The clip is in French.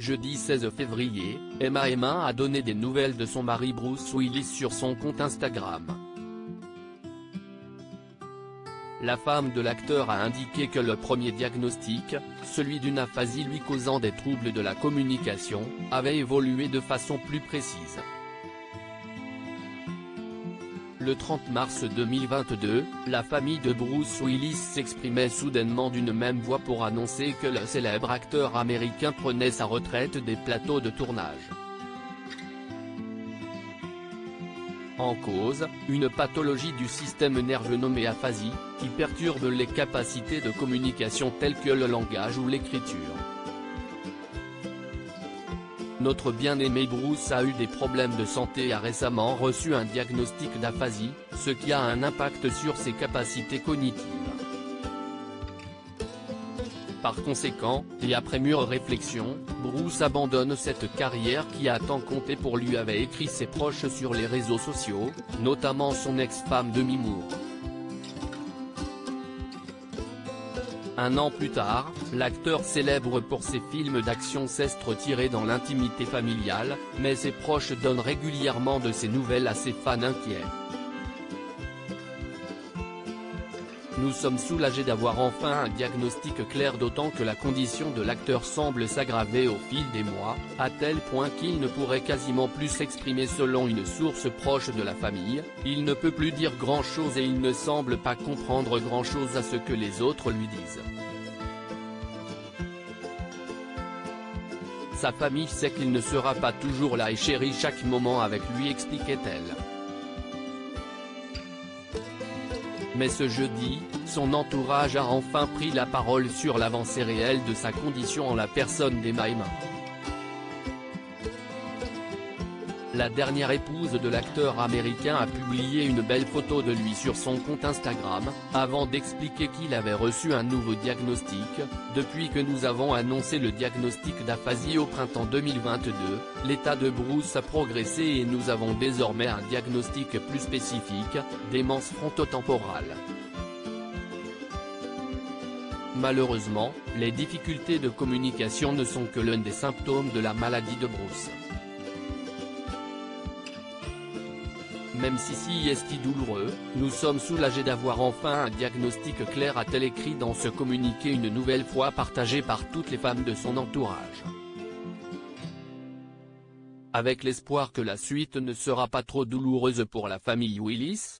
jeudi 16 février, Emma a donné des nouvelles de son mari Bruce Willis sur son compte Instagram. La femme de l'acteur a indiqué que le premier diagnostic, celui d'une aphasie lui causant des troubles de la communication, avait évolué de façon plus précise. Le 30 mars 2022, la famille de Bruce Willis s'exprimait soudainement d'une même voix pour annoncer que le célèbre acteur américain prenait sa retraite des plateaux de tournage. En cause, une pathologie du système nerveux nommée aphasie, qui perturbe les capacités de communication telles que le langage ou l'écriture. Notre bien-aimé Bruce a eu des problèmes de santé et a récemment reçu un diagnostic d'aphasie, ce qui a un impact sur ses capacités cognitives. Par conséquent, et après mûre réflexion, Bruce abandonne cette carrière qui a tant compté pour lui, avait écrit ses proches sur les réseaux sociaux, notamment son ex-femme Demi Moore. Un an plus tard, l'acteur célèbre pour ses films d'action s'est retiré dans l'intimité familiale, mais ses proches donnent régulièrement de ses nouvelles à ses fans inquiets. Nous sommes soulagés d'avoir enfin un diagnostic clair, d'autant que la condition de l'acteur semble s'aggraver au fil des mois, à tel point qu'il ne pourrait quasiment plus s'exprimer. Selon une source proche de la famille, il ne peut plus dire grand-chose et il ne semble pas comprendre grand-chose à ce que les autres lui disent. Sa famille sait qu'il ne sera pas toujours là et chérit chaque moment avec lui, expliquait-elle. Mais ce jeudi, son entourage a enfin pris la parole sur l'avancée réelle de sa condition en la personne d'Emma. La dernière épouse de l'acteur américain a publié une belle photo de lui sur son compte Instagram, avant d'expliquer qu'il avait reçu un nouveau diagnostic. Depuis que nous avons annoncé le diagnostic d'aphasie au printemps 2022, l'état de Bruce a progressé et nous avons désormais un diagnostic plus spécifique, démence frontotemporale. Malheureusement, les difficultés de communication ne sont que l'un des symptômes de la maladie de Bruce. Même si est douloureux, nous sommes soulagés d'avoir enfin un diagnostic clair, a-t-elle écrit dans ce communiqué, une nouvelle fois partagé par toutes les femmes de son entourage. Avec l'espoir que la suite ne sera pas trop douloureuse pour la famille Willis,